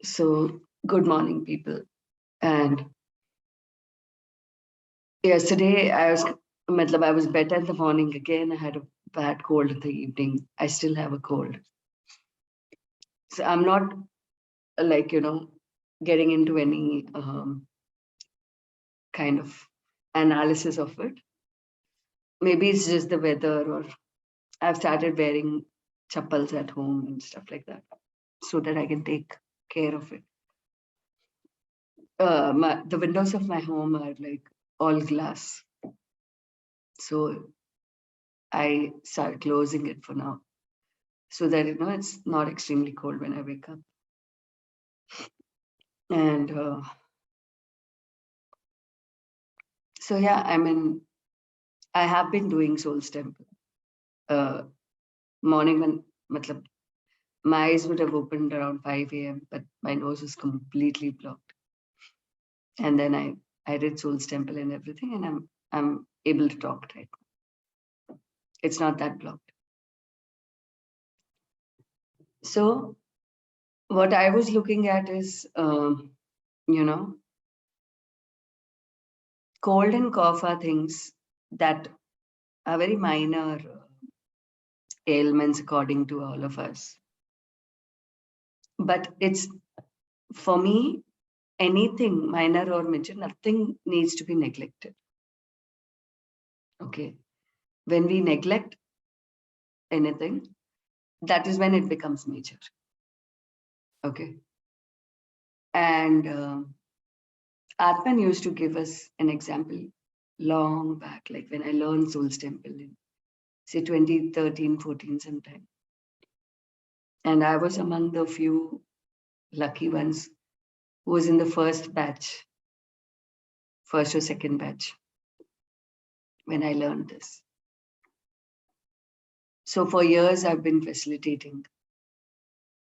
So, good morning, people. And yesterday, I was better in the morning again. I had a bad cold in the evening. I still have a cold. So, I'm not like, getting into any kind of analysis of it. Maybe it's just the weather, or I've started wearing chappals at home and stuff like that so that I can take care of it. The windows of my home are like all glass. So I start closing it for now so that, it's not extremely cold when I wake up. And so, yeah, I have been doing Soul's Temple. Morning when, my eyes would have opened around 5 a.m., but my nose was completely blocked. And then I did Soul's Temple and everything, and I'm able to talk right now. It's not that blocked. So what I was looking at is, cold and cough are things that are very minor ailments according to all of us. But it's, for me, anything minor or major, nothing needs to be neglected. Okay. When we neglect anything, that is when it becomes major. Okay. And Atman used to give us an example long back, like when I learned Soul's Temple in, say, 2013, 14 sometime. And I was among the few lucky ones who was in the first or second batch, when I learned this. So for years, I've been facilitating.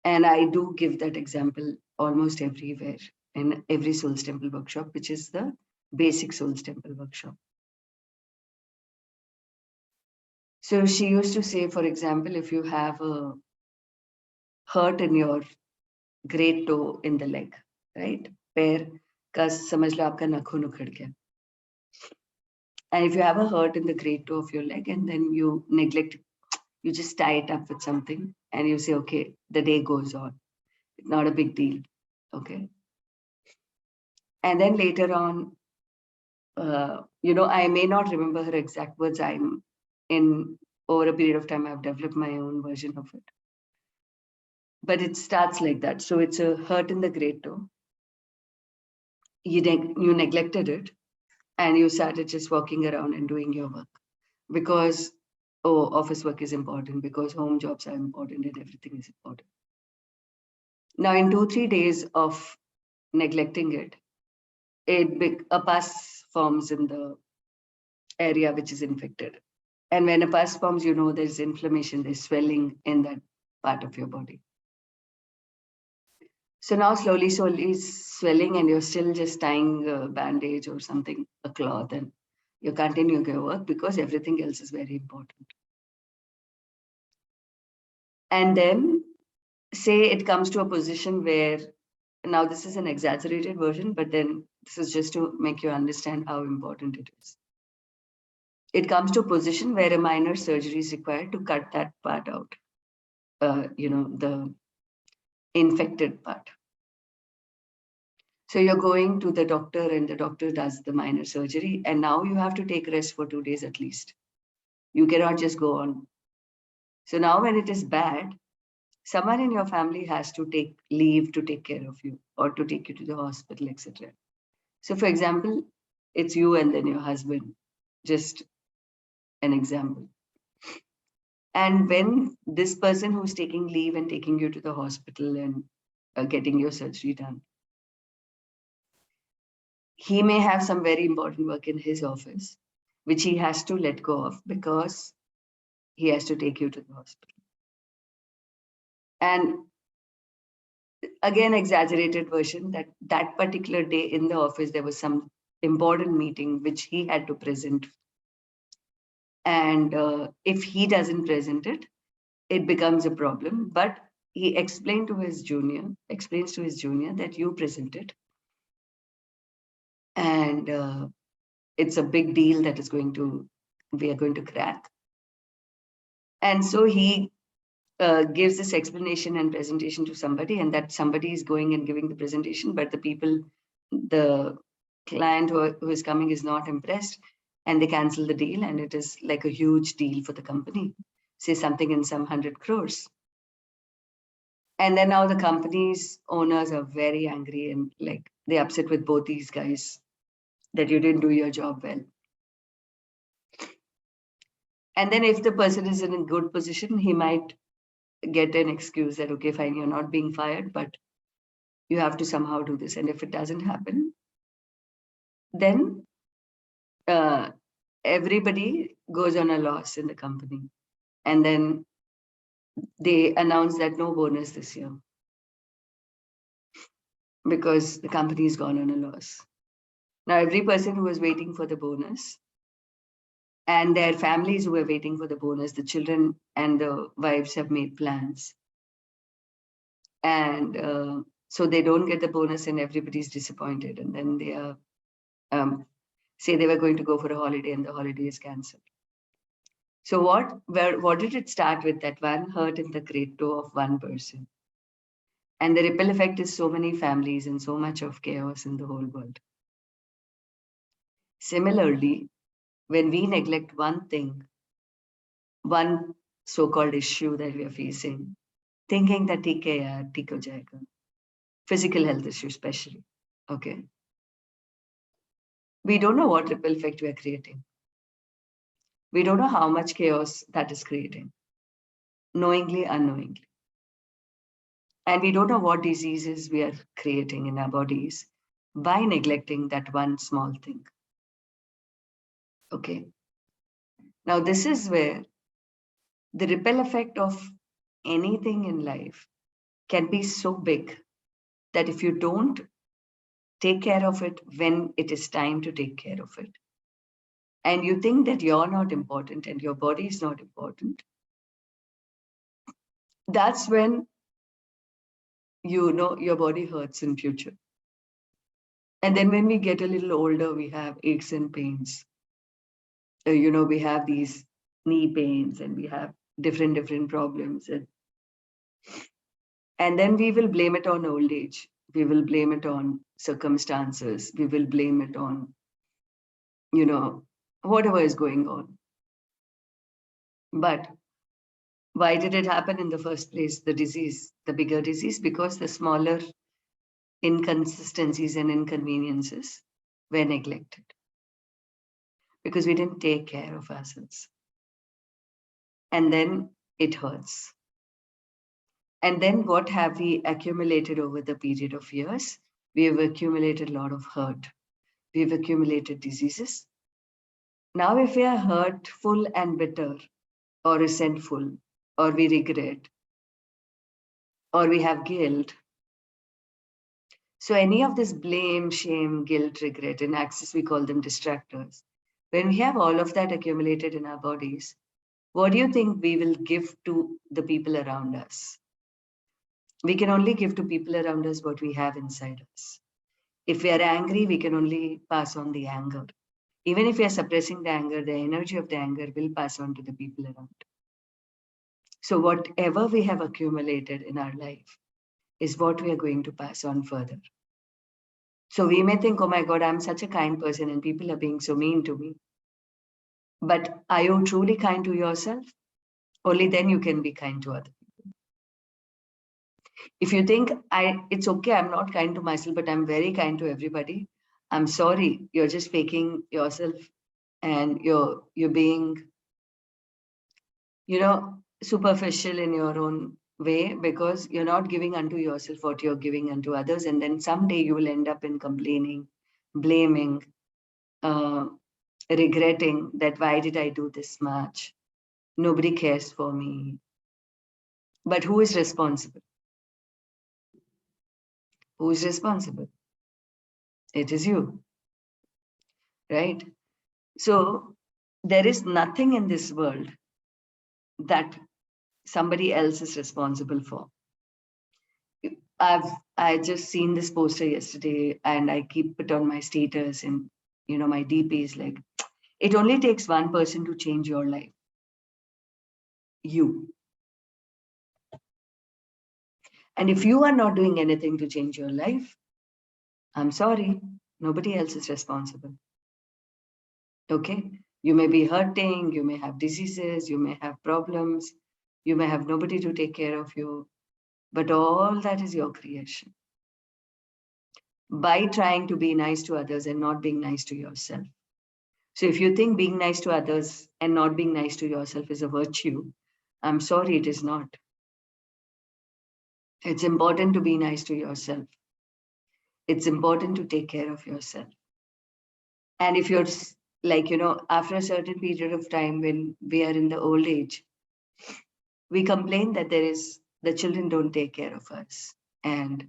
And I do give that example almost everywhere, in every Soul's Temple workshop, which is the basic Soul's Temple workshop. So she used to say, for example, if you have a hurt in your great toe in the leg, right? पैर का समझ लो आपका नाखून उखड़ गया. And if you have a hurt in the great toe of your leg and then you neglect, you just tie it up with something and you say, okay, the day goes on. It's not a big deal. Okay. And then later on, I may not remember her exact words. Over a period of time, I've developed my own version of it. But it starts like that. So it's a hurt in the great toe. You neglected it and you started just walking around and doing your work because, office work is important, because home jobs are important and everything is important. Now, in 2-3 days of neglecting it, a pus forms in the area which is infected. And when a pus forms, there's inflammation, there's swelling in that part of your body. So now slowly swelling and you're still just tying a bandage or something, a cloth, and you're continuing your work because everything else is very important. And then say it comes to a position where, now this is an exaggerated version, but then this is just to make you understand how important it is. It comes to a position where a minor surgery is required to cut that part out, the infected part. So you're going to the doctor and the doctor does the minor surgery, and now you have to take rest for 2 days at least. You cannot just go on. So now when it is bad, someone in your family has to take leave to take care of you or to take you to the hospital, etc. So for example, it's you and then your husband, just an example. And when this person who's taking leave and taking you to the hospital and getting your surgery done, he may have some very important work in his office, which he has to let go of because he has to take you to the hospital. And again, exaggerated version, that particular day in the office, there was some important meeting which he had to present. And if he doesn't present it, it becomes a problem. But he explains to his junior that you present it, and it's a big deal that we are going to crack. And so he gives this explanation and presentation to somebody, and that somebody is going and giving the presentation, but the client who is coming is not impressed, and they cancel the deal, and it is like a huge deal for the company, say something in some 100 crores. And then now the company's owners are very angry and like they're upset with both these guys that you didn't do your job well. And then if the person is in a good position, he might get an excuse that, okay, fine, you're not being fired, but you have to somehow do this. And if it doesn't happen, then everybody goes on a loss in the company. And then they announce that no bonus this year because the company has gone on a loss. Now, every person who was waiting for the bonus and their families who were waiting for the bonus, the children and the wives have made plans. And so they don't get the bonus and everybody's disappointed. And then they are, say they were going to go for a holiday and the holiday is cancelled. So what did it start with? That one hurt in the great toe of one person. And the ripple effect is so many families and so much of chaos in the whole world. Similarly, when we neglect one thing, one so-called issue that we are facing, thinking that theek hai yaar, theek ho jayega. Physical health issue especially, okay? We don't know what ripple effect we are creating. We don't know how much chaos that is creating, knowingly, unknowingly. And we don't know what diseases we are creating in our bodies by neglecting that one small thing. Okay. Now, this is where the ripple effect of anything in life can be so big that if you don't take care of it when it is time to take care of it, and you think that you're not important and your body is not important, that's when you know your body hurts in future. And then when we get a little older, we have aches and pains. We have these knee pains and we have different problems. And then we will blame it on old age. We will blame it on circumstances. We will blame it on, whatever is going on. But why did it happen in the first place? The disease, the bigger disease, because the smaller inconsistencies and inconveniences were neglected. Because we didn't take care of ourselves. And then it hurts. And then what have we accumulated over the period of years? We have accumulated a lot of hurt. We've accumulated diseases. Now, if we are hurtful and bitter or resentful, or we regret, or we have guilt, so any of this blame, shame, guilt, regret, in Access, we call them distractors. When we have all of that accumulated in our bodies, what do you think we will give to the people around us? We can only give to people around us what we have inside us. If we are angry, we can only pass on the anger. Even if we are suppressing the anger, the energy of the anger will pass on to the people around. So whatever we have accumulated in our life is what we are going to pass on further. So we may think, oh my God, I'm such a kind person and people are being so mean to me. But are you truly kind to yourself? Only then you can be kind to other people. If you think, it's okay, I'm not kind to myself, but I'm very kind to everybody, I'm sorry, you're just faking yourself and you're being, superficial in your own way, because you're not giving unto yourself what you're giving unto others. And then someday you will end up in complaining, blaming, regretting that why did I do this much? Nobody cares for me. But who is responsible? Who is responsible? It is you, right? So there is nothing in this world that somebody else is responsible for. I just seen this poster yesterday, and I keep it on my status and my DPs. Like, it only takes one person to change your life. You. And if you are not doing anything to change your life, I'm sorry, nobody else is responsible. Okay? You may be hurting, you may have diseases, you may have problems, you may have nobody to take care of you, but all that is your creation. By trying to be nice to others and not being nice to yourself. So if you think being nice to others and not being nice to yourself is a virtue, I'm sorry, it is not. It's important to be nice to yourself. It's important to take care of yourself. And if you're like, after a certain period of time when we are in the old age, we complain that the children don't take care of us. And,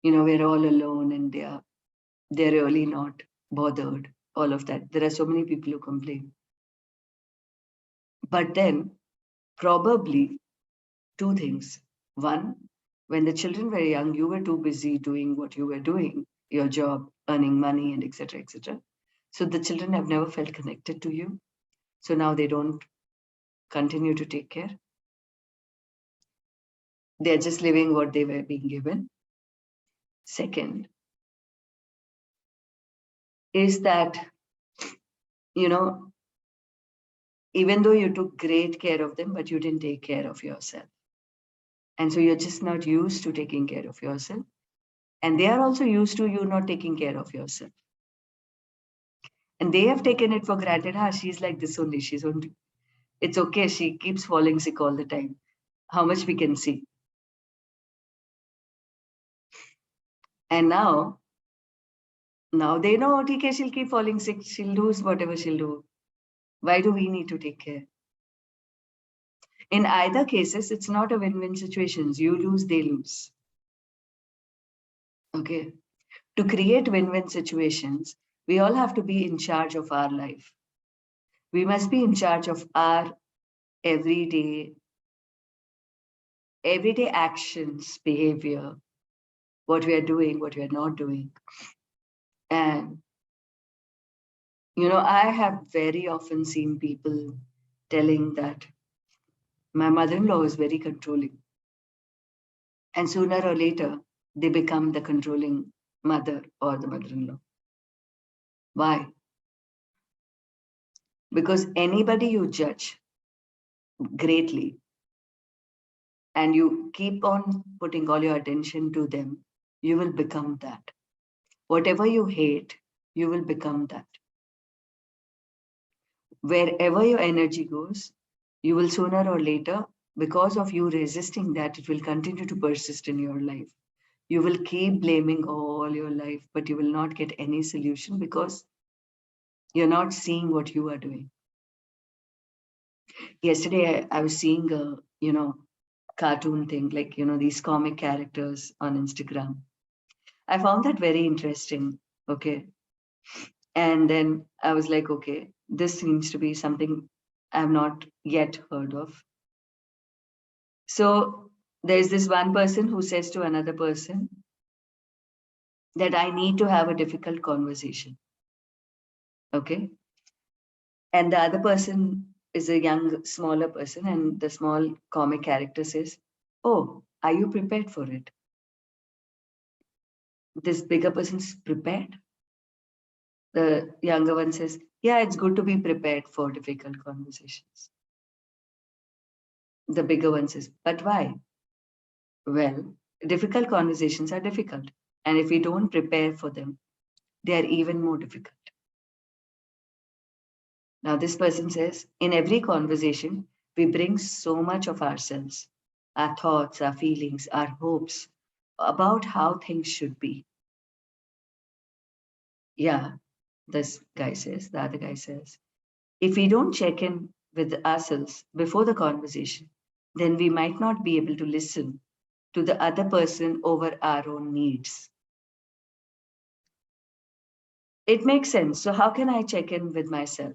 we're all alone and they're really not bothered, all of that. There are so many people who complain. But then probably two things. One, when the children were young, you were too busy doing what you were doing, your job, earning money, and etc., etc. So the children have never felt connected to you. So now they don't continue to take care. They're just living what they were being given. Second, is that, even though you took great care of them, but you didn't take care of yourself. And so you're just not used to taking care of yourself. And they are also used to you not taking care of yourself. And they have taken it for granted. She's like this only. She's only, it's okay. She keeps falling sick all the time. How much we can see. And now they know, okay, she'll keep falling sick. She'll lose whatever she'll do. Why do we need to take care? In either cases, it's not a win-win situation. You lose, they lose. Okay. To create win-win situations, we all have to be in charge of our life. We must be in charge of our everyday actions, behavior, what we are doing, what we are not doing. And, I have very often seen people telling that my mother-in-law is very controlling. And sooner or later, they become the controlling mother or the mother-in-law. Why? Because anybody you judge greatly and you keep on putting all your attention to them, you will become that. Whatever you hate, you will become that. Wherever your energy goes, you will sooner or later, because of you resisting that, it will continue to persist in your life. You will keep blaming all your life, but you will not get any solution because you're not seeing what you are doing. Yesterday, I was seeing a, cartoon thing, like, these comic characters on Instagram. I found that very interesting. Okay. And then I was like, okay, this seems to be something I've not yet heard of. So there's this one person who says to another person that I need to have a difficult conversation. Okay. And the other person is a young, smaller person, and the small comic character says, oh, are you prepared for it? This bigger person's prepared. The younger one says, yeah, it's good to be prepared for difficult conversations. The bigger one says, but why? Well, difficult conversations are difficult. And if we don't prepare for them, they are even more difficult. Now, this person says, in every conversation, we bring so much of ourselves, our thoughts, our feelings, our hopes about how things should be. Yeah, this guy says, the other guy says, if we don't check in with ourselves before the conversation, then we might not be able to listen to the other person over our own needs. It makes sense. So how can I check in with myself?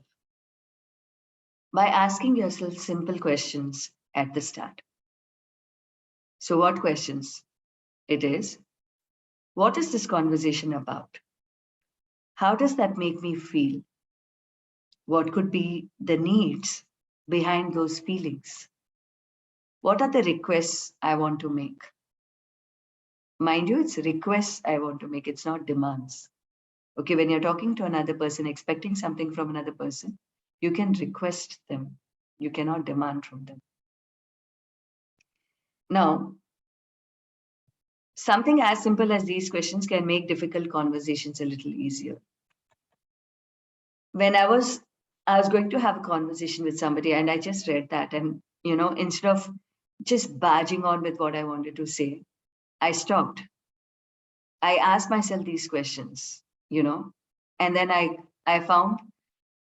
By asking yourself simple questions at the start. So what questions? It is, what is this conversation about? How does that make me feel? What could be the needs behind those feelings? What are the requests I want to make? Mind you, it's requests I want to make, it's not demands. Okay, when you're talking to another person, expecting something from another person, you can request them. You cannot demand from them. Now, something as simple as these questions can make difficult conversations a little easier. When I was going to have a conversation with somebody and I just read that, and instead of just barging on with what I wanted to say, I stopped. I asked myself these questions, and then I found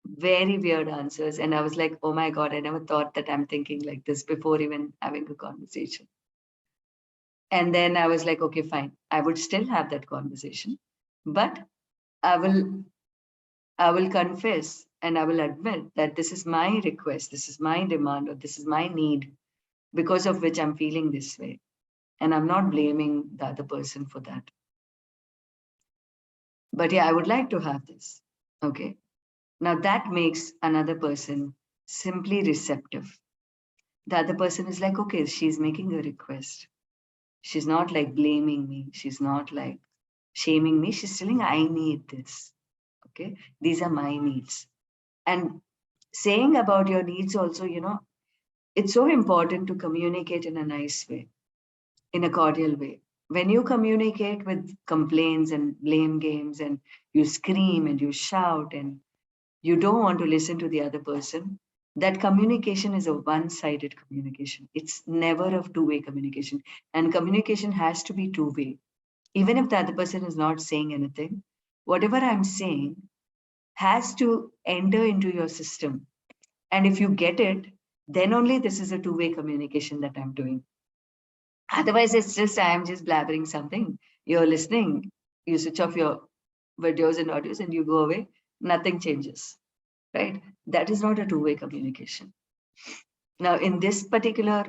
very weird answers. And I was like, oh my God, I never thought that I'm thinking like this before even having a conversation. And then I was like, okay, fine. I would still have that conversation, but I will confess and I will admit that this is my request, this is my demand, or this is my need because of which I'm feeling this way. And I'm not blaming the other person for that. But yeah, I would like to have this. Okay. Now that makes another person simply receptive. The other person is like, okay, she's making a request. She's not like blaming me. She's not like shaming me. She's telling, I need this. Okay. These are my needs. And saying about your needs also, it's so important to communicate in a nice way, in a cordial way. When you communicate with complaints and blame games and you scream and you shout and you don't want to listen to the other person, that communication is a one-sided communication. It's never a two-way communication. And communication has to be two-way. Even if the other person is not saying anything, whatever I'm saying has to enter into your system. And if you get it, then only this is a two-way communication that I'm doing. Otherwise, it's just I am just blabbering something. You're listening, you switch off your videos and audios and you go away, nothing changes, right? That is not a two-way communication. Now, in this particular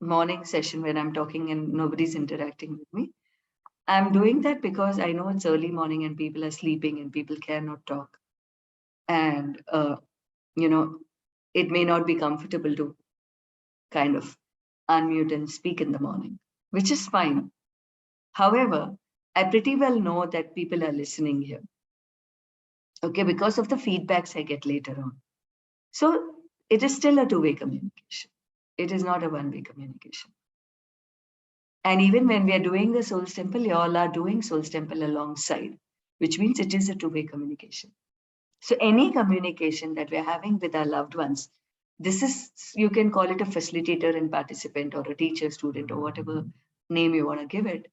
morning session when I'm talking and nobody's interacting with me, I'm doing that because I know it's early morning and people are sleeping and people cannot talk. And, it may not be comfortable to kind of unmute and speak in the morning, which is fine. However, I pretty well know that people are listening here. Okay, because of the feedbacks I get later on. So it is still a two-way communication. It is not a one-way communication. And even when we are doing the Soul's Temple, you all are doing Soul's Temple alongside, which means it is a two-way communication. So any communication that we're having with our loved ones, this is, you can call it a facilitator and participant or a teacher, student, or whatever name you want to give it.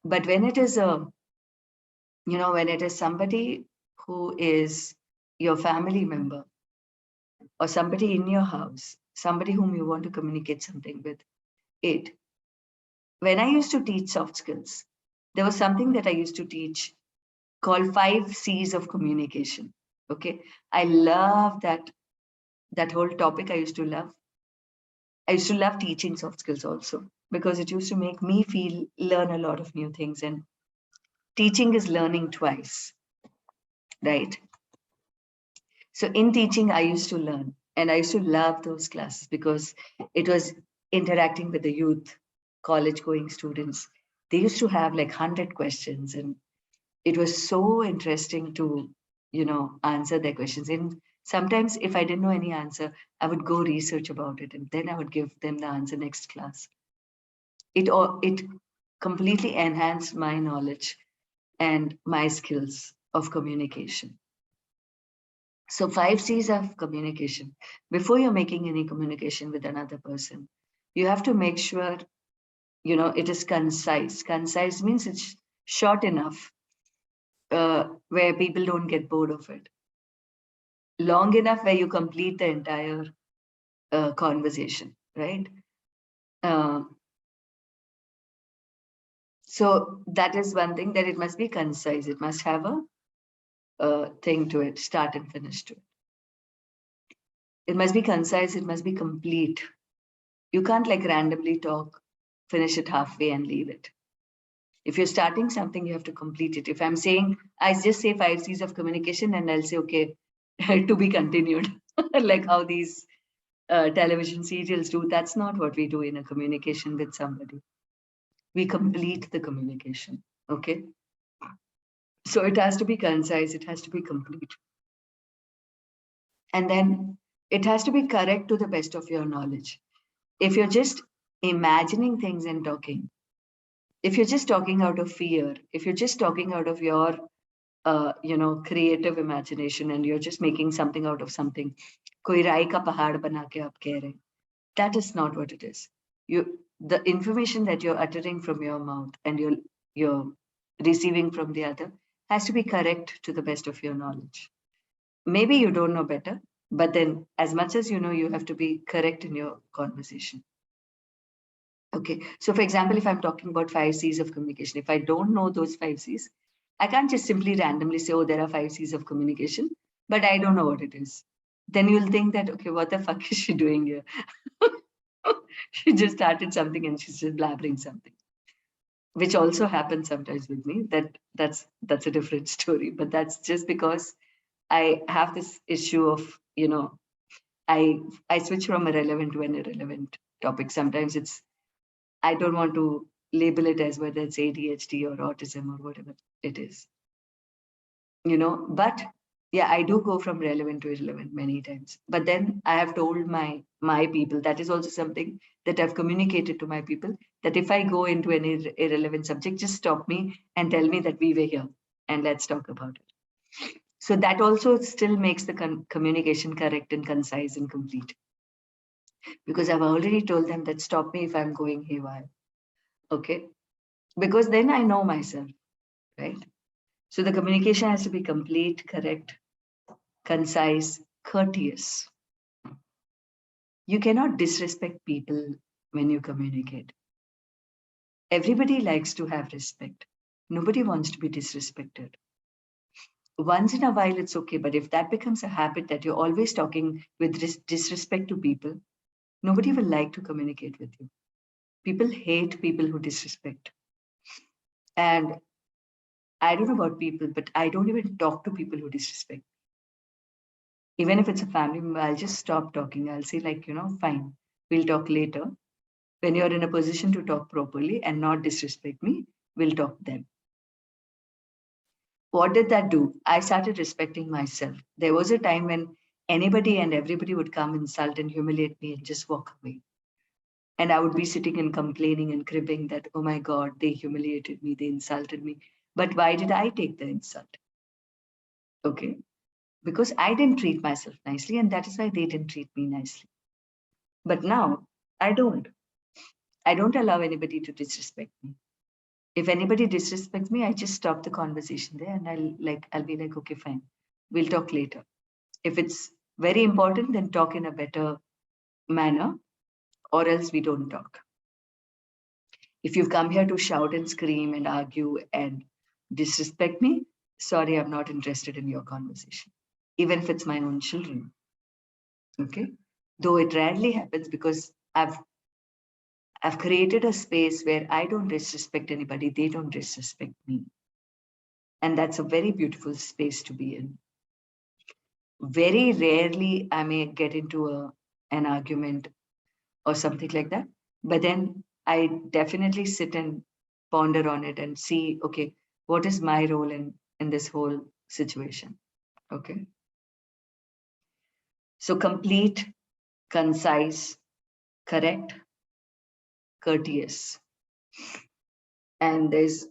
But when it is when it is somebody who is your family member or somebody in your house, somebody whom you want to communicate something with, when I used to teach soft skills, there was something that I used to teach called 5 C's of communication. Okay. I love that whole topic. I used to love teaching soft skills also because it used to make me learn a lot of new things, and teaching is learning twice, right? So in teaching, I used to learn and I used to love those classes because it was interacting with the youth, college going students. They used to have like 100 questions and it was so interesting to, answer their questions. And sometimes if I didn't know any answer, I would go research about it and then I would give them the answer next class. It completely enhanced my knowledge and my skills of communication. So 5 C's of communication. Before you're making any communication with another person, you have to make sure, it is concise. Concise means it's short enough where people don't get bored of it. Long enough where you complete the entire conversation, right? So that is one thing, that it must be concise. It must have a thing to it, start and finish to it. It must be concise. It must be complete. You can't like randomly talk finish it halfway and leave it. If you're starting something, you have to complete it. If I'm saying, I just say 5 C's of communication and I'll say, okay, to be continued, like how these television serials do. That's not what we do in a communication with somebody. We complete the communication, okay? So it has to be concise, it has to be complete. And then it has to be correct to the best of your knowledge. If you're just imagining things and talking, if you're just talking out of fear, if you're just talking out of your creative imagination and you're just making something out of something, koi rai ka pahad bana ke aap keh rahe, that is not what it is. The information that you're uttering from your mouth and you're receiving from the other has to be correct to the best of your knowledge. Maybe you don't know better, but then as much as you know, you have to be correct in your conversation. Okay, so for example, if I'm talking about 5 C's of communication, if I don't know those 5 C's, I can't just simply randomly say, oh, there are 5 C's of communication, but I don't know what it is. Then you'll think that, okay, what the fuck is she doing here? She just started something and she's just blabbering something, which also happens sometimes with me. That's a different story, but that's just because I have this issue of, I switch from a relevant to an irrelevant topic. Sometimes I don't want to label it as whether it's ADHD or autism or whatever it is, but yeah, I do go from relevant to irrelevant many times. But then I have told my people, that is also something that I've communicated to my people, that if I go into an irrelevant subject, just stop me and tell me that we were here and let's talk about it. So that also still makes the communication correct and concise and complete. Because I've already told them that stop me if I'm going haywire. Okay. Because then I know myself, right? So the communication has to be complete, correct, concise, courteous. You cannot disrespect people when you communicate. Everybody likes to have respect. Nobody wants to be disrespected. Once in a while, it's okay. But if that becomes a habit that you're always talking with disrespect to people, nobody will like to communicate with you. People hate people who disrespect. And I don't know about people, but I don't even talk to people who disrespect. Even if it's a family member, I'll just stop talking. I'll say like, fine, we'll talk later. When you're in a position to talk properly and not disrespect me, we'll talk then. What did that do? I started respecting myself. There was a time when anybody and everybody would come, insult and humiliate me and just walk away. And I would be sitting and complaining and cribbing that, oh my God, they humiliated me, they insulted me. But why did I take the insult? Okay. Because I didn't treat myself nicely, and that is why they didn't treat me nicely. But now I don't. I don't allow anybody to disrespect me. If anybody disrespects me, I just stop the conversation there and I'll be like, okay, fine, we'll talk later. If it's very important, then talk in a better manner, or else we don't talk. If you've come here to shout and scream and argue and disrespect me, sorry, I'm not interested in your conversation, even if it's my own children. Okay. Though it rarely happens because I've created a space where I don't disrespect anybody, they don't disrespect me. And that's a very beautiful space to be in. Very rarely I may get into an argument or something like that, but then I definitely sit and ponder on it and see, okay, what is my role in this whole situation? Okay. So complete, concise, correct, courteous. And there's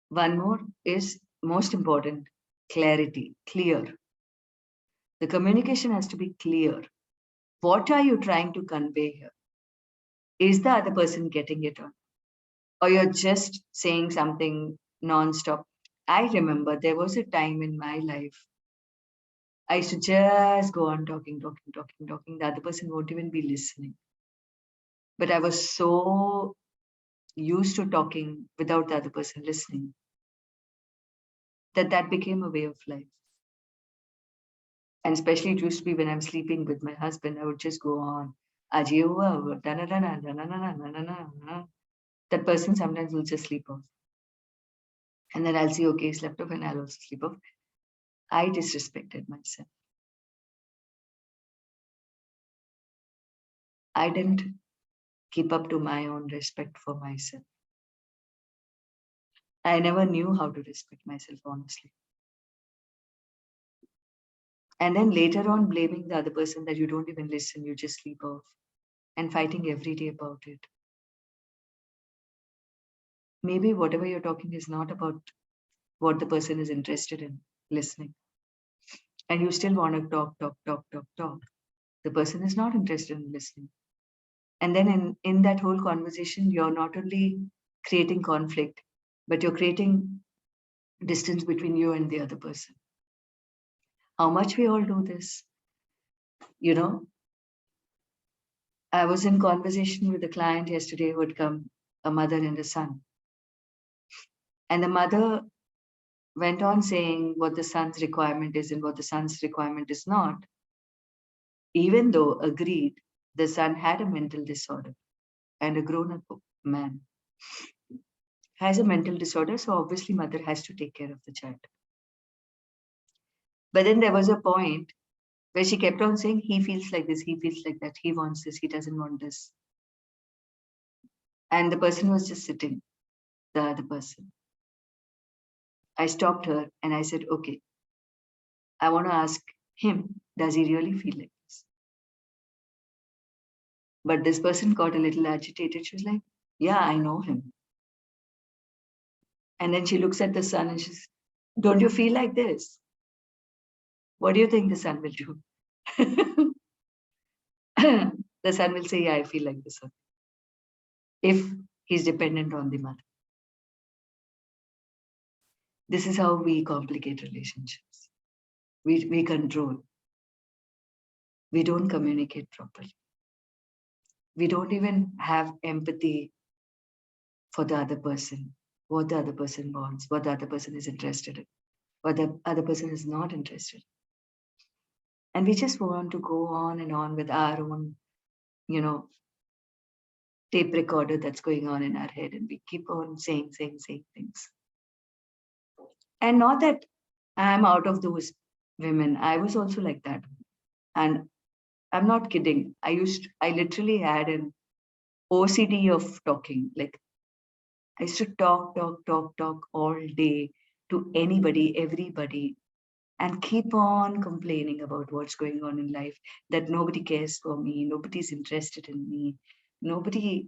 one more is most important, clarity, clear. The communication has to be clear. What are you trying to convey here? Is the other person getting it on? Or you're just saying something non-stop? I remember there was a time in my life, I used to just go on talking. The other person won't even be listening. But I was so used to talking without the other person listening that became a way of life. And especially it used to be when I'm sleeping with my husband, I would just go on. that person sometimes will just sleep off. And then I'll see, okay, he slept off and I'll also sleep off. I disrespected myself. I didn't keep up to my own respect for myself. I never knew how to respect myself, honestly. And then later on, blaming the other person that you don't even listen, you just sleep off, and fighting every day about it. Maybe whatever you're talking is not about what the person is interested in listening. And you still want to talk. The person is not interested in listening. And then in that whole conversation, you're not only creating conflict, but you're creating distance between you and the other person. How much we all do this? You know, I was in conversation with a client yesterday who had come, a mother and a son. And the mother went on saying what the son's requirement is and what the son's requirement is not, even though agreed the son had a mental disorder and a grown-up man has a mental disorder, so obviously mother has to take care of the child. But then there was a point where she kept on saying, he feels like this, he feels like that, he wants this, he doesn't want this. And the person was just sitting, the other person. I stopped her and I said, okay, I want to ask him, does he really feel like this? But this person got a little agitated. She was like, yeah, I know him. And then she looks at the son and she says, don't you feel like this? What do you think the son will do? The son will say, yeah, I feel like this. If he's dependent on the mother. This is how we complicate relationships. We control. We don't communicate properly. We don't even have empathy for the other person, what the other person wants, what the other person is interested in, what the other person is not interested in. And we just want to go on and on with our own, tape recorder that's going on in our head, and we keep on saying things. And not that I'm out of those women. I was also like that. And I'm not kidding. I literally had an OCD of talking. Like I used to talk all day to anybody, everybody, and keep on complaining about what's going on in life, that nobody cares for me, nobody's interested in me, nobody,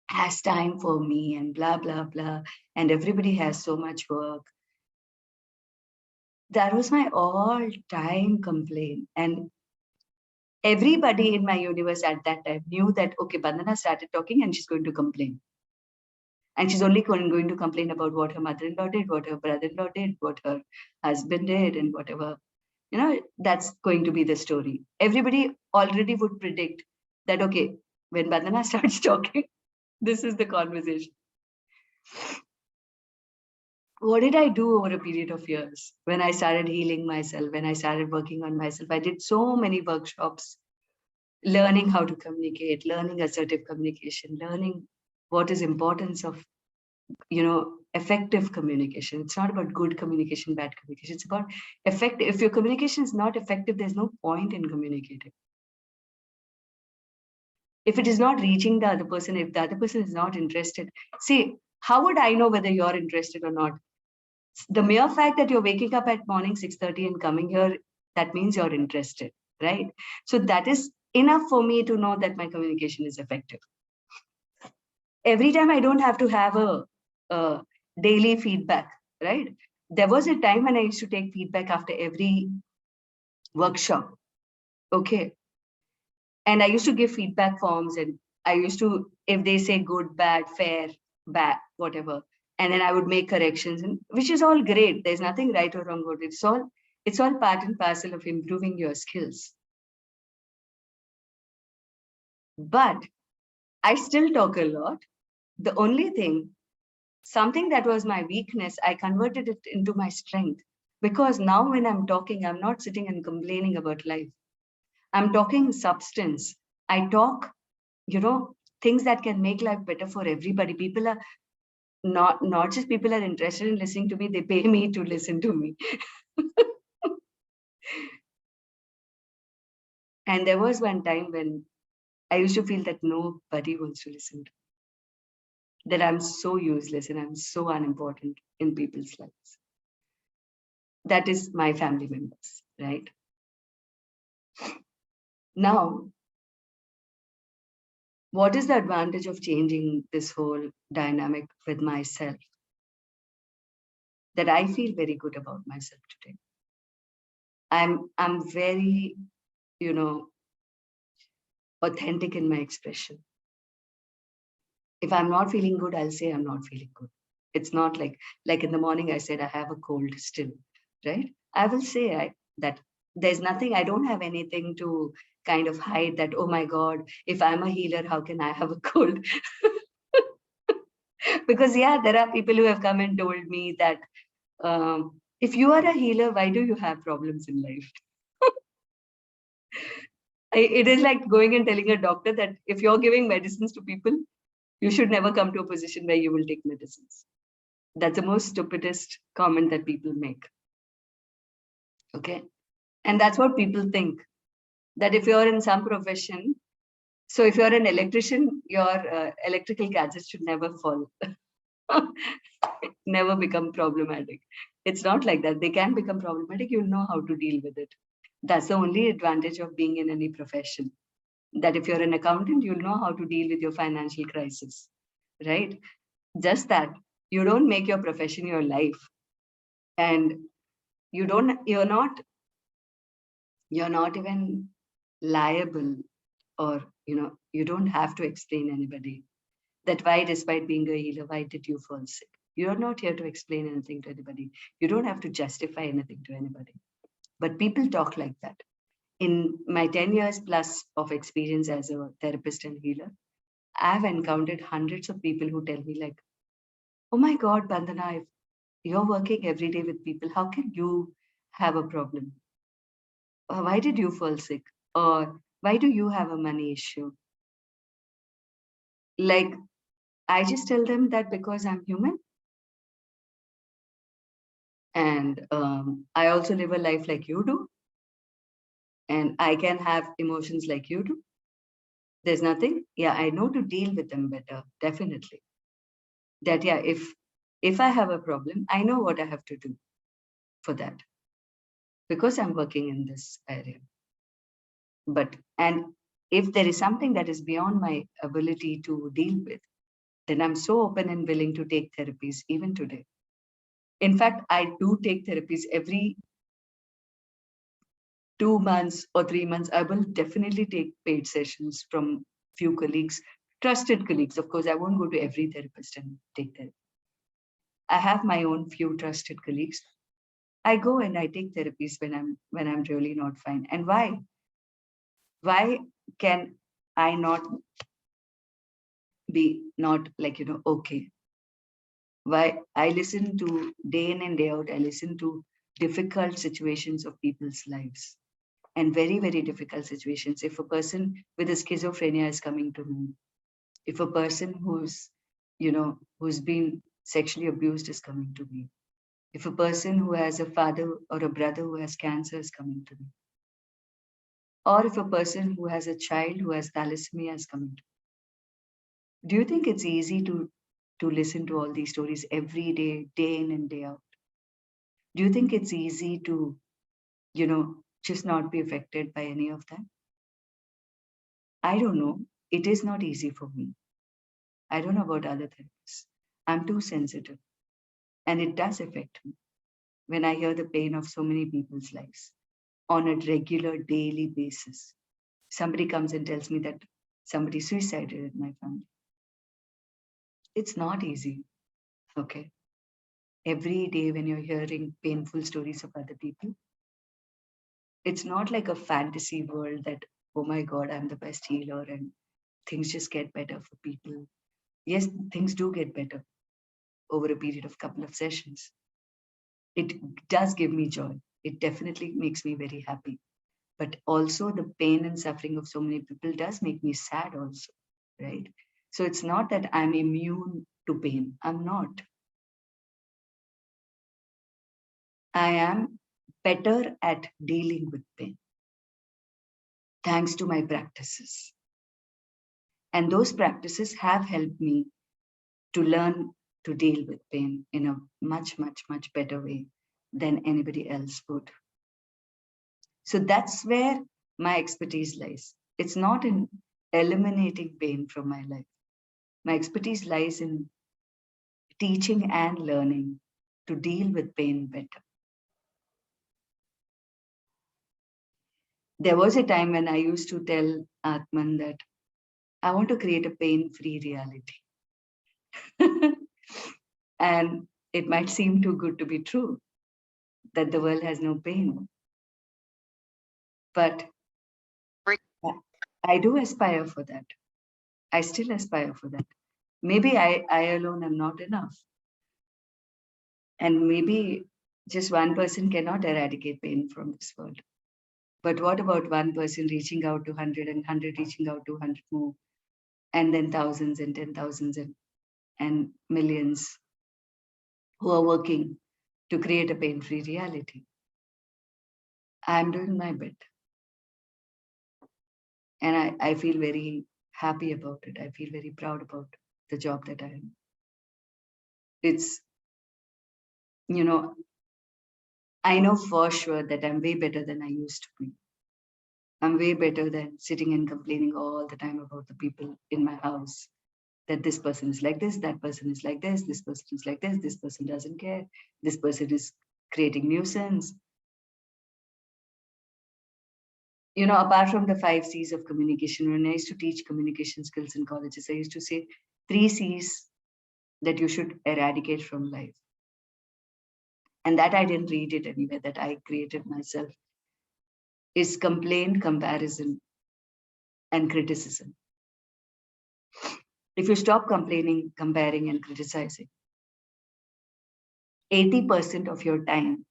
has time for me, and blah, blah, blah. And everybody has so much work. That was my all-time complaint. And everybody in my universe at that time knew that, okay, Bandhana started talking and she's going to complain. And she's only going to complain about what her mother-in-law did, what her brother-in-law did, what her husband did, and whatever. That's going to be the story. Everybody already would predict that, okay, when Bandhana starts talking, this is the conversation. What did I do over a period of years? When I started healing myself, when I started working on myself, I did so many workshops, learning how to communicate, learning assertive communication, learning what is importance of, effective communication. It's not about good communication, bad communication. It's about effective. If your communication is not effective, there's no point in communicating. If it is not reaching the other person, if the other person is not interested, see, how would I know whether you're interested or not? The mere fact that you're waking up at morning 6:30 and coming here, that means you're interested, right? So that is enough for me to know that my communication is effective. Every time I don't have to have a daily feedback, right? There was a time when I used to take feedback after every workshop, okay? And I used to give feedback forms, and I used to, if they say good, bad, fair, bad, whatever, and then I would make corrections, and which is all great. There's nothing right or wrong about it. It's all part and parcel of improving your skills. But I still talk a lot. The only thing, something that was my weakness, I converted it into my strength. Because now when I'm talking, I'm not sitting and complaining about life. I'm talking substance. I talk, things that can make life better for everybody. People are not just people are interested in listening to me, they pay me to listen to me. And there was one time when I used to feel that nobody wants to listen to me, that I'm so useless and I'm so unimportant in people's lives. That is my family members, right? Now, what is the advantage of changing this whole dynamic with myself? That I feel very good about myself today. I'm very, authentic in my expression. If I'm not feeling good, I'll say I'm not feeling good. It's not like in the morning I said I have a cold still, right? I will say that there's nothing, I don't have anything to kind of hide that, oh my God, if I'm a healer, how can I have a cold? Because yeah, there are people who have come and told me that if you are a healer, why do you have problems in life? It is like going and telling a doctor that if you're giving medicines to people, you should never come to a position where you will take medicines. That's the most stupidest comment that people make. Okay. And that's what people think, that if you're in some profession, so if you're an electrician, your electrical gadgets should never fall, never become problematic. It's not like that. They can become problematic. You'll know how to deal with it. That's the only advantage of being in any profession. That if you're an accountant, you'll know how to deal with your financial crisis, right? Just that you don't make your profession your life, and you're not even liable, or you don't have to explain anybody that why, despite being a healer, why did you fall sick? You're not here to explain anything to anybody. You don't have to justify anything to anybody. But people talk like that. In my 10 years plus of experience as a therapist and healer, I've encountered hundreds of people who tell me like, oh my God, Bandana, if you're working every day with people, how can you have a problem? Why did you fall sick? Or why do you have a money issue? Like, I just tell them that because I'm human, and I also live a life like you do, and I can have emotions like you do. There's nothing. Yeah, I know to deal with them better, definitely. That yeah, if I have a problem, I know what I have to do for that, because I'm working in this area. But and if there is something that is beyond my ability to deal with, then I'm so open and willing to take therapies even today. In fact, I do take therapies every 2 months or 3 months. I will definitely take paid sessions from few colleagues, trusted colleagues. Of course, I won't go to every therapist and take therapy. I have my own few trusted colleagues. I go and I take therapies when I'm really not fine. And why? Why can I not be not like okay? Why I listen to day in and day out, I listen to difficult situations of people's lives, and very, very difficult situations. If a person with a schizophrenia is coming to me, if a person who's been sexually abused is coming to me, if a person who has a father or a brother who has cancer is coming to me, or if a person who has a child who has thalassemia is coming to me, do you think it's easy to listen to all these stories every day, day in and day out? Do you think it's easy to, just not be affected by any of that? I don't know. It is not easy for me. I don't know about other therapists. I'm too sensitive, and it does affect me when I hear the pain of so many people's lives on a regular daily basis. Somebody comes and tells me that somebody suicided in my family. It's not easy. Okay. Every day when you're hearing painful stories of other people, it's not like a fantasy world that, oh my God, I'm the best healer and things just get better for people. Yes, things do get better over a period of couple of sessions. It does give me joy. It definitely makes me very happy. But also the pain and suffering of so many people does make me sad also, right? So it's not that I'm immune to pain. I'm not. I am better at dealing with pain thanks to my practices. And those practices have helped me to learn to deal with pain in a much, much, much better way than anybody else would. So that's where my expertise lies. It's not in eliminating pain from my life. My expertise lies in teaching and learning to deal with pain better. There was a time when I used to tell Atman that I want to create a pain-free reality. And it might seem too good to be true that the world has no pain. But I do aspire for that. I still aspire for that. Maybe I alone am not enough. And maybe just one person cannot eradicate pain from this world. But what about one person reaching out to 100 and 100 reaching out to 100 more, and then thousands and 10,000s and millions who are working to create a pain-free reality? I'm doing my bit. And I feel very happy about it. I feel very proud about the job that I am. It's, you know, I know for sure that I'm way better than I used to be. I'm way better than sitting and complaining all the time about the people in my house, that this person is like this, that person is like this person is like this person doesn't care, this person is creating nuisance. Apart from the 5 C's of communication, when I used to teach communication skills in colleges, I used to say 3 C's that you should eradicate from life. And that I didn't read it anywhere, that I created myself, is complaint, comparison, and criticism. If you stop complaining, comparing, and criticizing, 80% of your time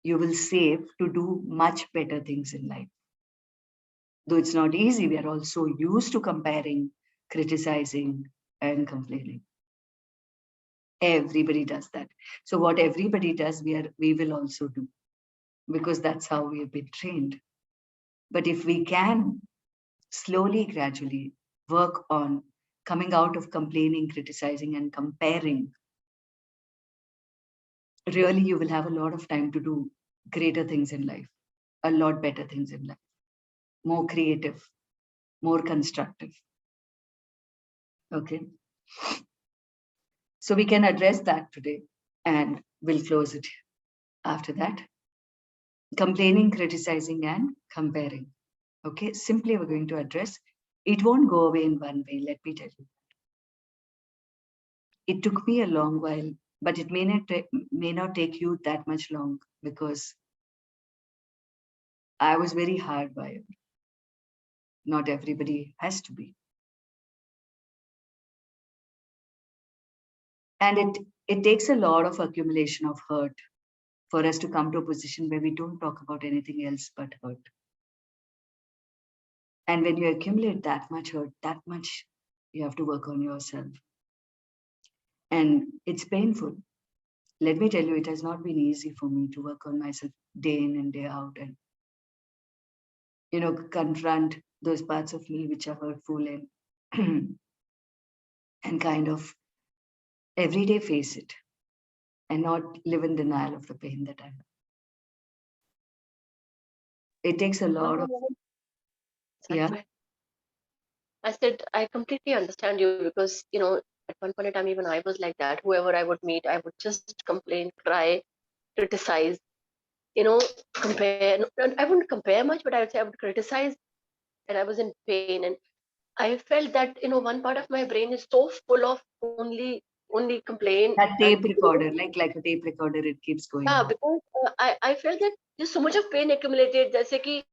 you will save to do much better things in life. Though it's not easy, we are all so used to comparing, criticizing, and complaining. Everybody does that. So what everybody does, we will also do, because that's how we have been trained. But if we can slowly, gradually work on coming out of complaining, criticizing, and comparing, really you will have a lot of time to do greater things in life, a lot better things in life, more creative, more constructive. Okay. So we can address that today, and we'll close it after that. Complaining, criticizing, and comparing. Okay, simply we're going to address. It won't go away in one way, let me tell you. It took me a long while, but it may not take you that much long, because I was very hardwired. Not everybody has to be. And it takes a lot of accumulation of hurt for us to come to a position where we don't talk about anything else but hurt. And when you accumulate that much hurt, that much you have to work on yourself. And it's painful. Let me tell you, it has not been easy for me to work on myself day in and day out, and confront those parts of me which are hurtful, and and kind of every day face it and not live in denial of the pain that I have. It takes a lot of I said, I completely understand you, because, at one point in time, even I was like that. Whoever I would meet, I would just complain, cry, criticize, compare. I wouldn't compare much, but I would say I would criticize, and I was in pain. And I felt that, one part of my brain is so full of only complain. That tape recorder, like a tape recorder, it keeps going. Yeah, because I felt that there's so much of pain accumulated. Jaise ki,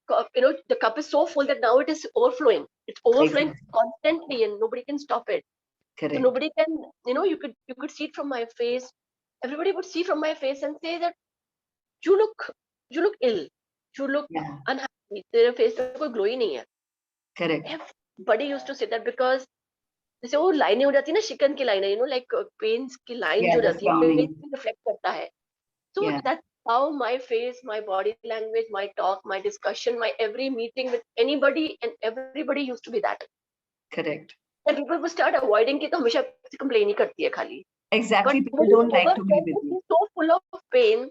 the cup is so full that now it is overflowing. It's overflowing constantly, and nobody can stop it. Correct. So nobody can, you could see it from my face. Everybody would see from my face and say that you look ill, you look unhappy. Their face में कोई glow ही नहीं है. Correct. Everybody used to say that, because जैसे वो लाइनें हो जाती है ना, शिकन की लाइनें, लाइक पेन्स की लाइन जो Yeah, the रहती है, पेन frowning. रिफ्लेक्ट करता है. So Yeah, that's how my face, my body language, my talk, my discussion, my every meeting with anybody and everybody used to be that. correct. And people will start avoiding कि तो हमेशा complain ही करती है खाली. Exactly. But People when you don't like ever to be felt with that you. she's so full of pain,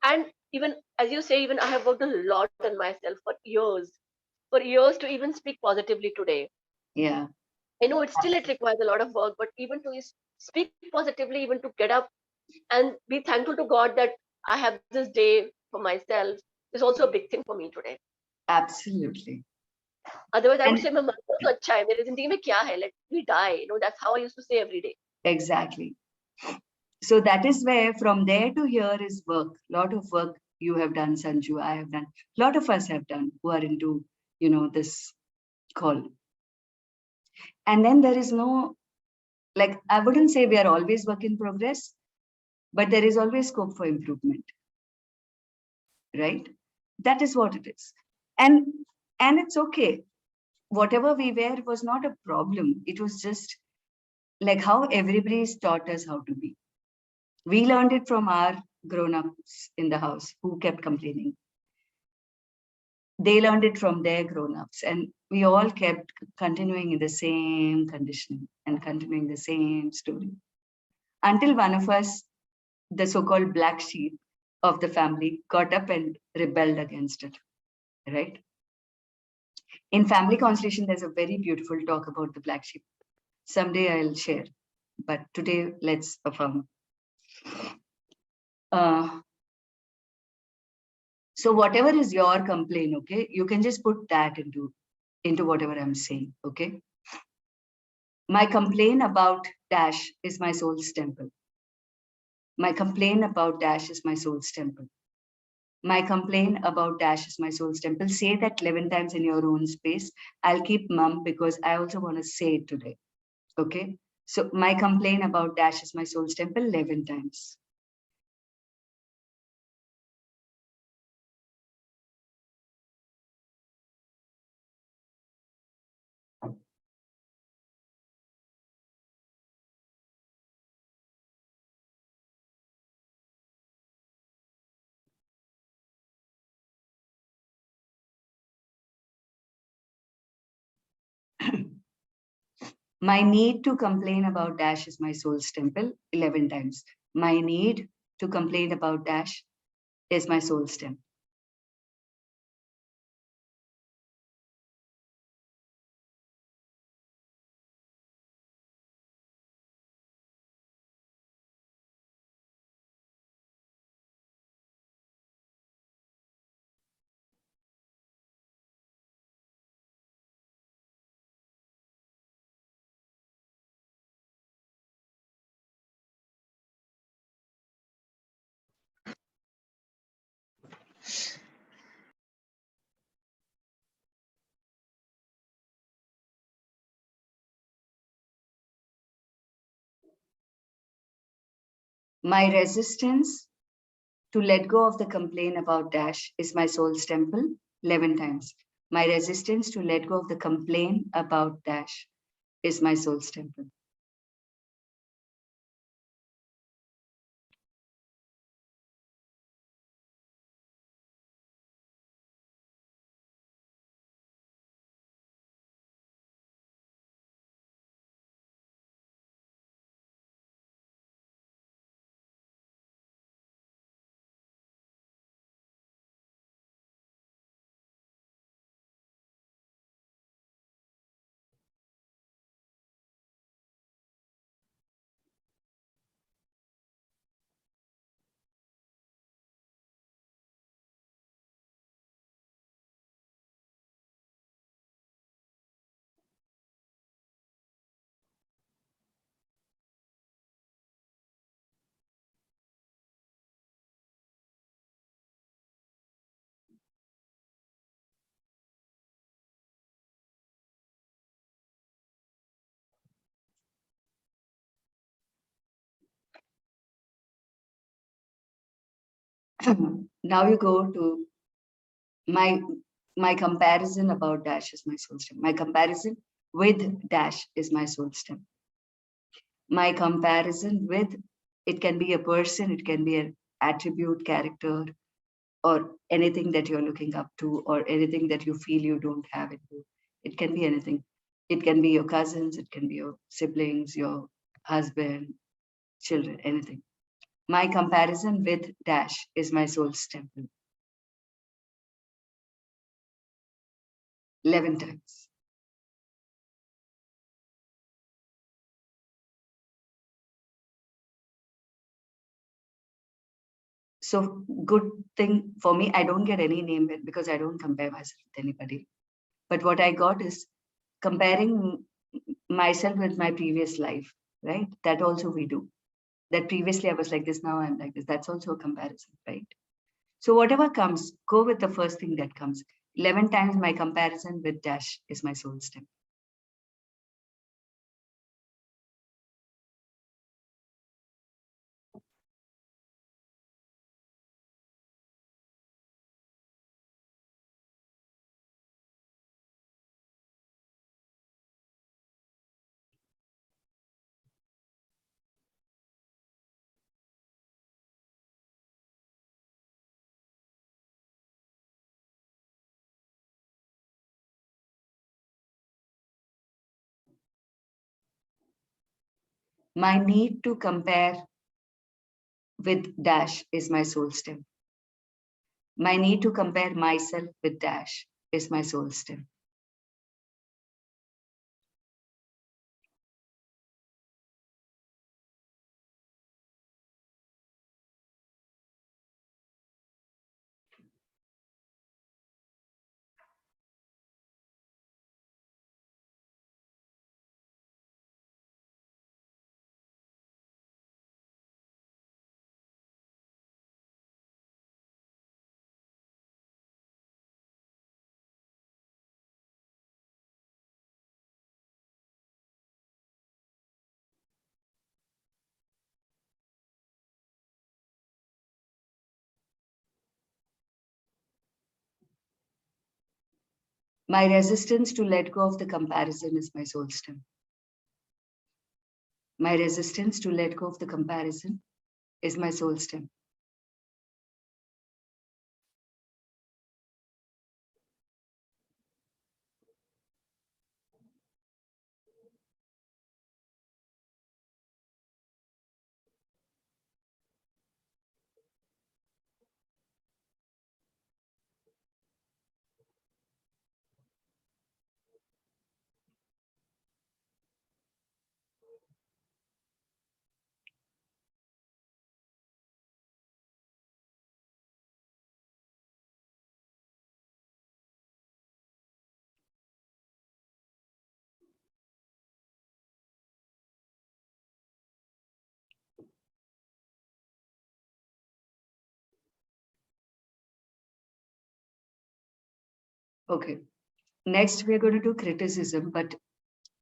and even as you say, even I have worked a lot on myself for years to even speak positively today. Yeah, I know it requires a lot of work, but even to speak positively, even to get up and be thankful to God that I have this day for myself is also a big thing for me today. absolutely. Otherwise, I would And say, "मैं मर गया तो अच्छा है, मेरी जिंदगी में क्या है? Let me die." That's how I used to say every day. exactly. So that is where from there to here is work. Lot of work you have done, Sanju. I have done. Lot of us have done who are into, this call. And then there is no, like, I wouldn't say we are always work in progress, but there is always scope for improvement, right? That is what it is. And it's okay. Whatever we were was not a problem. It was just like how everybody's taught us how to be. We learned it from our grown-ups in the house who kept complaining. They learned it from their grown-ups, and we all kept continuing in the same conditioning and continuing the same story until one of us, the so-called black sheep of the family, got up and rebelled against it, right? In family constellation, there's a very beautiful talk about the black sheep. Someday I'll share, but today let's affirm. So whatever is your complaint, okay, you can just put that into whatever I'm saying, okay? My complaint about dash is my soul's temple. My complaint about dash is my soul's temple. My complaint about dash is my soul's temple. Say that 11 times in your own space. I'll keep mum because I also want to say it today, okay? So my complaint about dash is my soul's temple 11 times. My need to complain about dash is my soul's temple 11 times. My need to complain about dash is my soul's temple. My resistance to let go of the complaint about dash is my soul's temple 11 times. My resistance to let go of the complaint about dash is my soul's temple. Now you go to my comparison about dash is my soul's temple. My comparison with dash is my soul's temple. My comparison with, it can be a person, it can be an attribute, character, or anything that you're looking up to, or anything that you feel you don't have in you. It can be anything. It can be your cousins, it can be your siblings, your husband, children, anything. My comparison with dash is my soul's temple. 11 times. So good thing for me, I don't get any name because I don't compare myself with anybody. But what I got is comparing myself with my previous life, right? That also we do. That previously I was like this, now I'm like this. That's also a comparison, right? So whatever comes, go with the first thing that comes. 11 times my comparison with dash is my soul step. My need to compare with dash is my soul step. My need to compare myself with dash is my soul step. My resistance to let go of the comparison is my soul step. My resistance to let go of the comparison is my soul step. Okay. Next, we're going to do criticism. But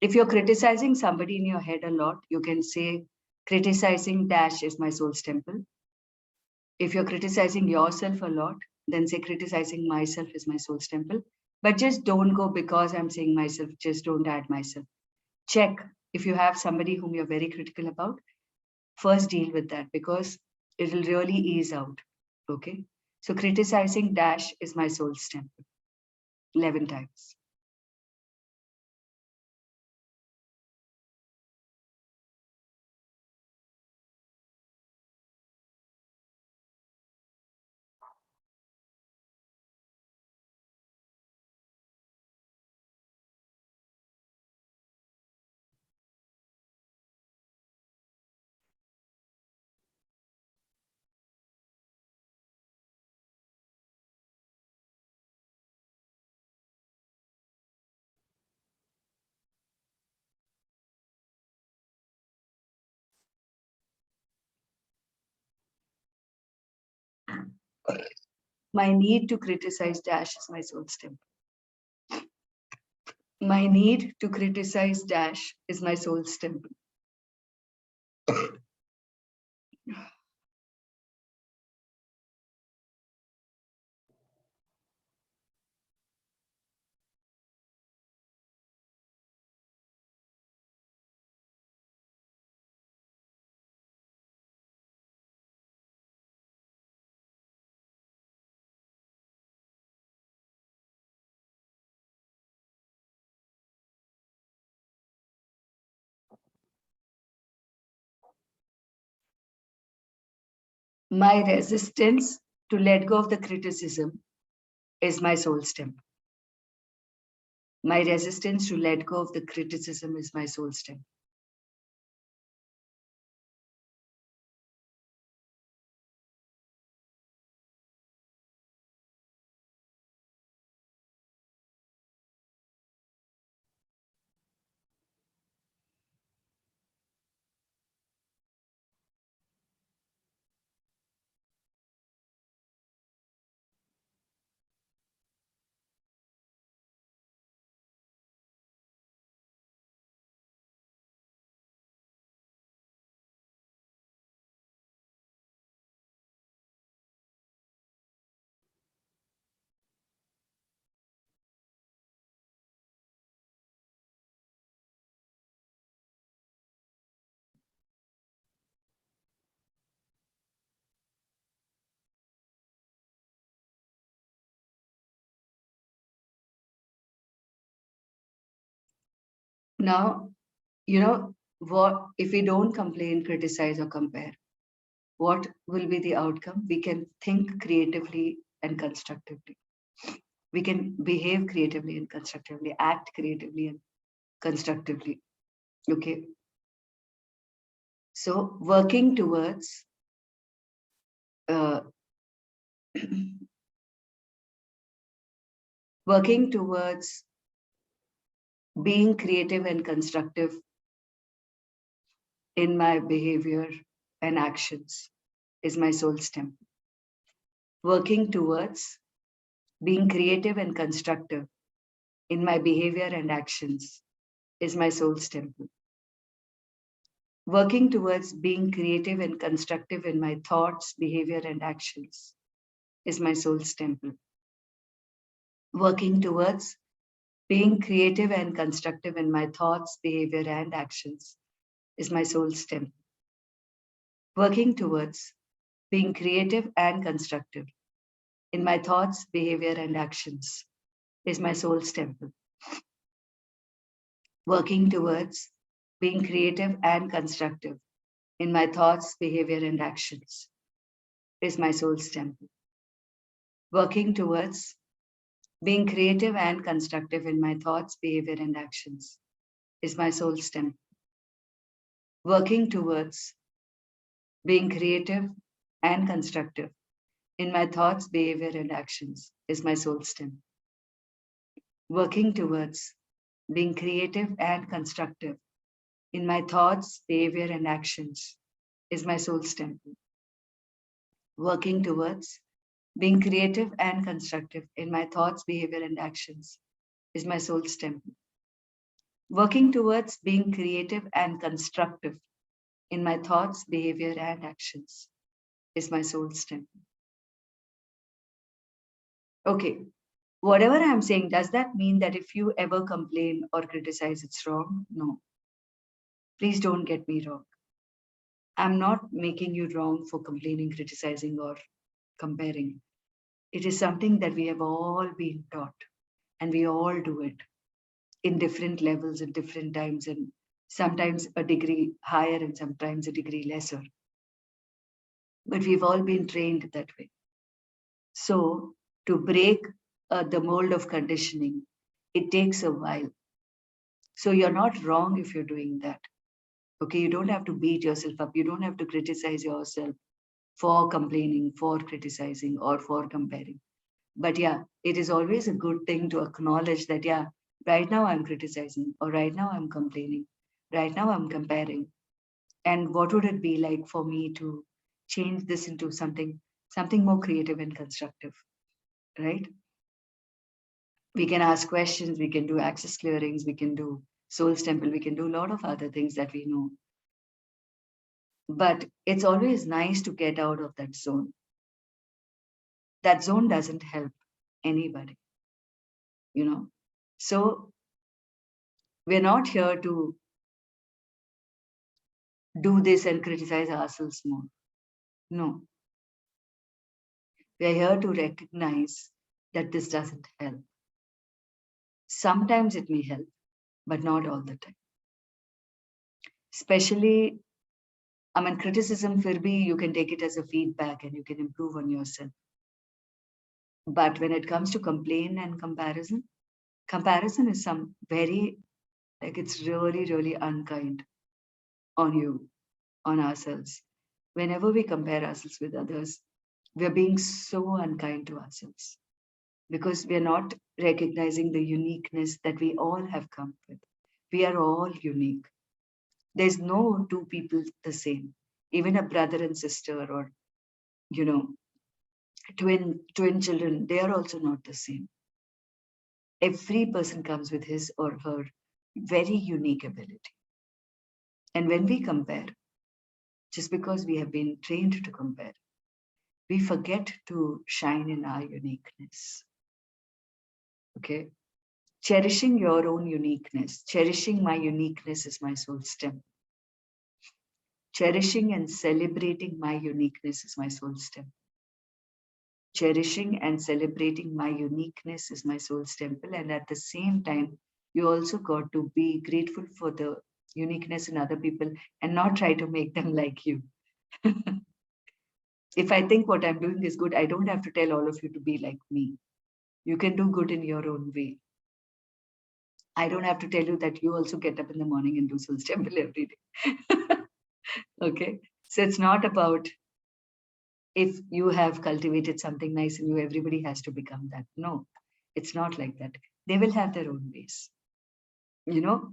if you're criticizing somebody in your head a lot, you can say criticizing dash is my soul's temple. If you're criticizing yourself a lot, then say criticizing myself is my soul's temple. But just don't go because I'm saying myself, just don't add myself. Check if you have somebody whom you're very critical about, first deal with that because it will really ease out. Okay. So criticizing dash is my soul's temple. 11 times. My need to criticize dash is my soul's temple. My need to criticize dash is my soul's temple. My resistance to let go of the criticism is my soul's temple. My resistance to let go of the criticism is my soul's temple. Now, what if we don't complain, criticize, or compare? What will be the outcome? We can think creatively and constructively. We can behave creatively and constructively, act creatively and constructively. Okay. So, working towards uh, working towards being creative and constructive in my behavior and actions is my soul's temple. Working towards being creative and constructive in my behavior and actions is my soul's temple. Working towards being creative and constructive in my thoughts, behavior, and actions is my soul's temple. Working towards being creative and constructive in my thoughts, behavior, and actions is my soul's temple. Working towards being creative and constructive in my thoughts, behavior, and actions is my soul's temple. Working towards being creative and constructive in my thoughts, behavior, and actions is my soul's temple. Working towards being creative and constructive in my thoughts, behavior, and actions is my soul's temple. Working towards being creative and constructive in my thoughts, behavior, and actions is my soul's temple. Working towards being creative and constructive in my thoughts, behavior, and actions is my soul's temple. Working towards being creative and constructive in my thoughts, behavior, and actions is my soul's temple. Working towards being creative and constructive in my thoughts, behavior, and actions is my soul's temple. Okay, whatever I'm saying, does that mean that if you ever complain or criticize, it's wrong? No. Please don't get me wrong. I'm not making you wrong for complaining, criticizing, or comparing. It is something that we have all been taught, and we all do it in different levels at different times, and sometimes a degree higher and sometimes a degree lesser. But we've all been trained that way. So to break the mold of conditioning, it takes a while. So you're not wrong if you're doing that. Okay, you don't have to beat yourself up. You don't have to criticize yourself for complaining, for criticizing, or for comparing. But yeah, it is always a good thing to acknowledge that, yeah, right now I'm criticizing, or right now I'm complaining, right now I'm comparing. And what would it be like for me to change this into something more creative and constructive, right? We can ask questions, we can do access clearings, we can do soul's temple, we can do a lot of other things that we know. But it's always nice to get out of that zone. That zone doesn't help anybody, So we're not here to do this and criticize ourselves more. No. We're here to recognize that this doesn't help. Sometimes it may help, but not all the time. Especially I mean, criticism, fir bhi, you can take it as a feedback and you can improve on yourself. But when it comes to complaint and comparison is some very, like, it's really, really unkind on you, on ourselves. Whenever we compare ourselves with others, we're being so unkind to ourselves because we're not recognizing the uniqueness that we all have come with. We are all unique. There's no two people the same. Even a brother and sister, or you know, twin children, they are also not the same. Every person comes with his or her very unique ability. And when we compare, just because we have been trained to compare, we forget to shine in our uniqueness. Okay? Cherishing your own uniqueness, cherishing my uniqueness is my soul stem. Cherishing and celebrating my uniqueness is my soul stem. Cherishing and celebrating my uniqueness is my soul's temple. And at the same time, you also got to be grateful for the uniqueness in other people and not try to make them like you. If I think what I'm doing is good, I don't have to tell all of you to be like me. You can do good in your own way. I don't have to tell you that you also get up in the morning and do soul's temple every day. Okay. So it's not about if you have cultivated something nice in you, everybody has to become that. No, it's not like that. They will have their own ways.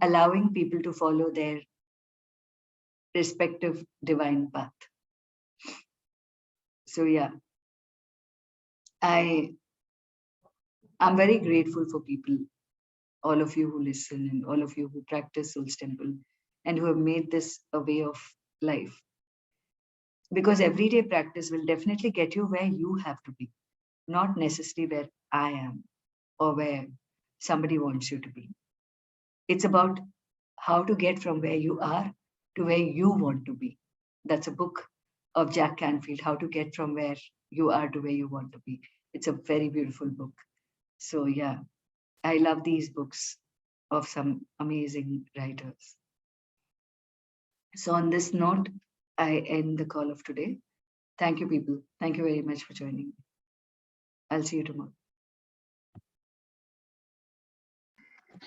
Allowing people to follow their respective divine path. So yeah, I'm very grateful for people, all of you who listen and all of you who practice Soul's Temple and who have made this a way of life. Because everyday practice will definitely get you where you have to be, not necessarily where I am or where somebody wants you to be. It's about how to get from where you are to where you want to be. That's a book of Jack Canfield, How to Get from Where You Are to Where You Want to Be. It's a very beautiful book. So yeah, I love these books of some amazing writers. So on this note, I end the call of today. Thank you, people. Thank you very much for joining me. I'll see you tomorrow.